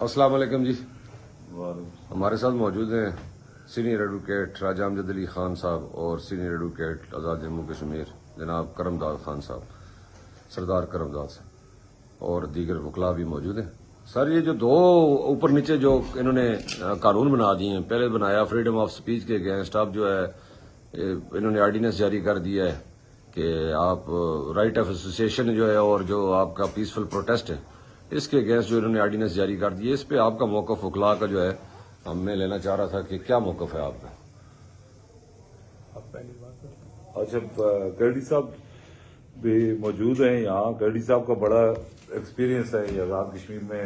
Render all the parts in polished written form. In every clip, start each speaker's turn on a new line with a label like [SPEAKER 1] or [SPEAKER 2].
[SPEAKER 1] السلام علیکم جی. ہمارے ساتھ موجود ہیں سینئر ایڈوکیٹ راجہ امجد علی خان صاحب اور سینئر ایڈوکیٹ آزاد جموں کشمیر جناب کرم داد خان صاحب، سردار کرم داد صاحب، اور دیگر وکلاء بھی موجود ہیں. سر، یہ جو دو اوپر نیچے جو انہوں نے قانون بنا دیے ہیں، پہلے بنایا فریڈم آف سپیچ کے اگینسٹ، اب جو ہے انہوں نے آرڈیننس جاری کر دیا ہے کہ آپ رائٹ آف ایسوسیشن جو ہے اور جو آپ کا پیسفل پروٹیسٹ ہے اس کے اگینسٹ جو انہوں نے آرڈیننس جاری کر دی ہے. اس پہ آپ کا موقف وکلاء کا جو ہے میں لینا چاہ رہا تھا کہ کیا موقف ہے آپ کا؟
[SPEAKER 2] اچھا، گرڈی صاحب بھی موجود ہیں یہاں. گرڈی صاحب کا بڑا ایکسپیرینس ہے یہ آزاد کشمیر میں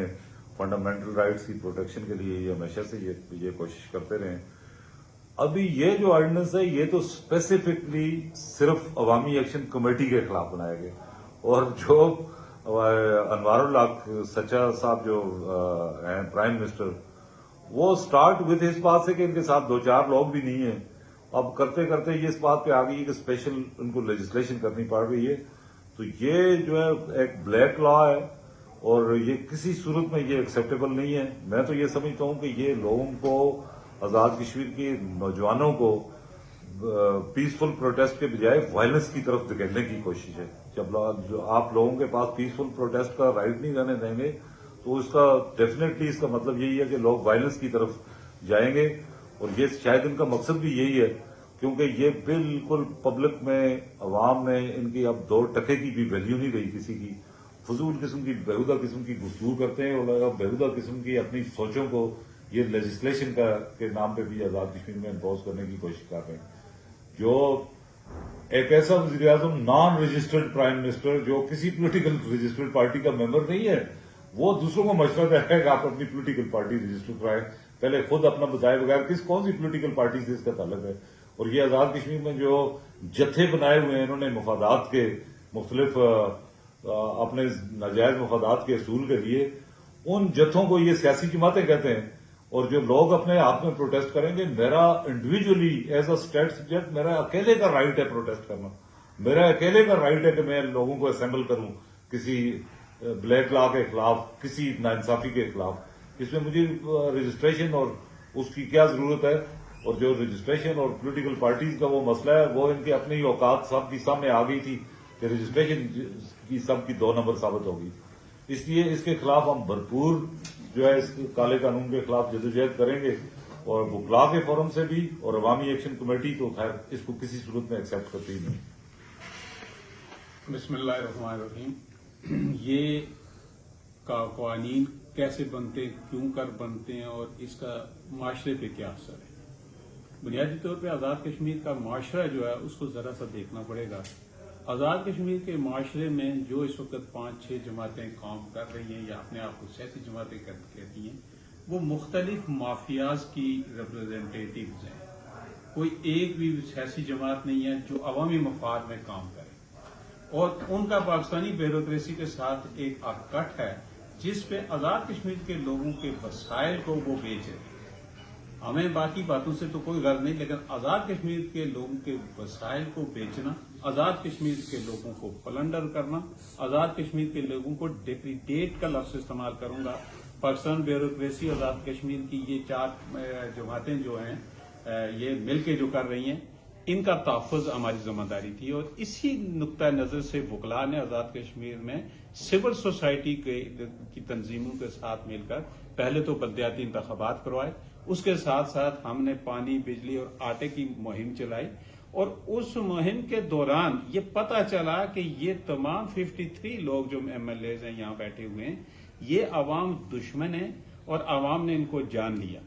[SPEAKER 2] فنڈامنٹل رائٹس کی پروٹیکشن کے لیے، یہ ہمیشہ سے یہ کوشش کرتے رہے. ابھی یہ جو آرڈیننس ہے یہ تو اسپیسیفکلی صرف عوامی ایکشن کمیٹی کے خلاف بنایا گیا، اور جو انوار الحق سچا صاحب جو ہیں پرائم منسٹر، وہ سٹارٹ وتھ اس بات سے کہ ان کے ساتھ دو چار لوگ بھی نہیں ہیں. اب کرتے کرتے یہ اس بات پہ آ گئی کہ اسپیشل ان کو لیجسلیشن کرنی پڑ رہی ہے. تو یہ جو ہے ایک بلیک لا ہے اور یہ کسی صورت میں یہ ایکسیپٹیبل نہیں ہے. میں تو یہ سمجھتا ہوں کہ یہ لوگوں کو، آزاد کشمیر کے نوجوانوں کو پیسفل پروٹیسٹ کے بجائے وائلنس کی طرف دھکیلنے کی کوشش ہے. جب آپ لوگوں کے پاس پیسفل پروٹیسٹ کا رائٹ نہیں رہنے دیں گے تو اس کا ڈیفینیٹلی اس کا مطلب یہی ہے کہ لوگ وائلنس کی طرف جائیں گے، اور یہ شاید ان کا مقصد بھی یہی ہے، کیونکہ یہ بالکل پبلک میں، عوام میں ان کی اب دو ٹکے کی بھی ویلیو نہیں رہی کسی کی. فضول قسم کی بےہودہ قسم کی گفتگو کرتے ہیں اور بےہودہ قسم کی اپنی سوچوں کو یہ لیجسلیشن کے نام پہ بھی آزاد کشمیر میں امپوز کرنے کی کوشش کر رہے ہیں. جو ایک ایسا وزیر اعظم نان رجسٹرڈ پرائم منسٹر جو کسی پولیٹیکل رجسٹرڈ پارٹی کا ممبر نہیں ہے، وہ دوسروں کو مشورہ دے رہا ہے کہ آپ اپنی پولیٹیکل پارٹی رجسٹر کرائیں. پہلے خود اپنا بتائے بغیر کون سی پولیٹیکل پارٹی سے اس کا تعلق ہے. اور یہ آزاد کشمیر میں جو جتھے بنائے ہوئے ہیں انہوں نے مفادات کے مختلف اپنے ناجائز مفادات کے اصول کے لیے، ان جتھوں کو یہ سیاسی جماعتیں کہتے ہیں. اور جو لوگ اپنے ہاتھ میں پروٹیسٹ کریں گے، میرا individually as a state subject میرا اکیلے کا رائٹ ہے پروٹیسٹ کرنا. میرا اکیلے کا رائٹ ہے کہ میں لوگوں کو اسمبل کروں کسی بلیک لا کے خلاف، کسی ناانصافی کے خلاف. اس میں مجھے رجسٹریشن اور اس کی کیا ضرورت ہے؟ اور جو رجسٹریشن اور پولیٹیکل پارٹیز کا وہ مسئلہ ہے، وہ ان کی اپنی اوقات سب کی سامنے آ گئی تھی کہ رجسٹریشن کی سب کی 2 نمبر ثابت ہوگی. اس لیے اس کے خلاف ہم بھرپور جو ہے اس کالے قانون کے خلاف جدوجہد کریں گے، اور وکلاء کے فورم سے بھی، اور عوامی ایکشن کمیٹی تو خیر اس کو کسی صورت میں ایکسپٹ کرتی ہی نہیں.
[SPEAKER 3] بسم اللہ الرحمن الرحیم. یہ قوانین کیسے بنتے ہیں، کیوں کر بنتے ہیں، اور اس کا معاشرے پہ کیا اثر ہے؟ بنیادی طور پہ آزاد کشمیر کا معاشرہ جو ہے اس کو ذرا سا دیکھنا پڑے گا. آزاد کشمیر کے معاشرے میں جو اس وقت 5-6 جماعتیں کام کر رہی ہیں یا اپنے آپ کو سیاسی جماعتیں کہتی ہیں، وہ مختلف مافیاز کی ریپرزینٹیٹیوز ہیں. کوئی ایک بھی سیاسی جماعت نہیں ہے جو عوامی مفاد میں کام کرے، اور ان کا پاکستانی بیوروکریسی کے ساتھ ایک اکٹ ہے جس پہ آزاد کشمیر کے لوگوں کے وسائل کو وہ بیچ رہے ہیں. ہمیں باقی باتوں سے تو کوئی غرض نہیں، لیکن آزاد کشمیر کے لوگوں کے وسائل کو بیچنا، آزاد کشمیر کے لوگوں کو پلنڈر کرنا، آزاد کشمیر کے لوگوں کو ڈیپریڈیٹ کا لفظ استعمال کروں گا. پاکستان بیوروکریسی، آزاد کشمیر کی یہ 4 جماعتیں جو ہیں یہ مل کے جو کر رہی ہیں، ان کا تحفظ ہماری ذمہ داری تھی. اور اسی نقطۂ نظر سے وکلاء نے آزاد کشمیر میں سول سوسائٹی کی تنظیموں کے ساتھ مل کر پہلے تو بلدیاتی انتخابات کروائے، اس کے ساتھ ساتھ ہم نے پانی، بجلی اور آٹے کی مہم چلائی. اور اس مہم کے دوران یہ پتہ چلا کہ یہ تمام 53 لوگ جو MLAs ہیں یہاں بیٹھے ہوئے ہیں، یہ عوام دشمن ہیں اور عوام نے ان کو جان لیا.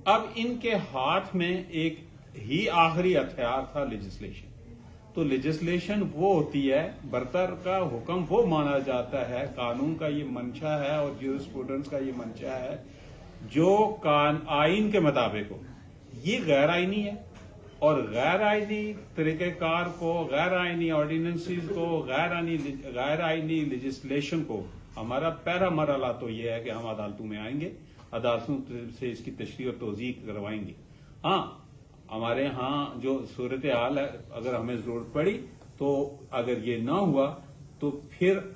[SPEAKER 3] اب ان کے ہاتھ میں ایک ہی آخری ہتھیار تھا لیجسلیشن. تو لیجسلیشن وہ ہوتی ہے، برتر کا حکم وہ مانا جاتا ہے، قانون کا یہ منشا ہے اور جیورسپروڈنس کا یہ منشا ہے جو آئین کے مطابق ہو. یہ غیر آئینی ہے، اور غیر آئینی طریقہ کار کو، غیر آئینی آرڈیننسز کو، غیر آئینی لیجسلیشن کو ہمارا پہلا مرحلہ تو یہ ہے کہ ہم عدالتوں میں آئیں گے، عدالتوں سے اس کی تشریح اور توضیح کروائیں گے. ہاں، ہمارے ہاں جو صورتحال ہے، اگر ہمیں ضرورت پڑی تو اگر یہ نہ ہوا تو پھر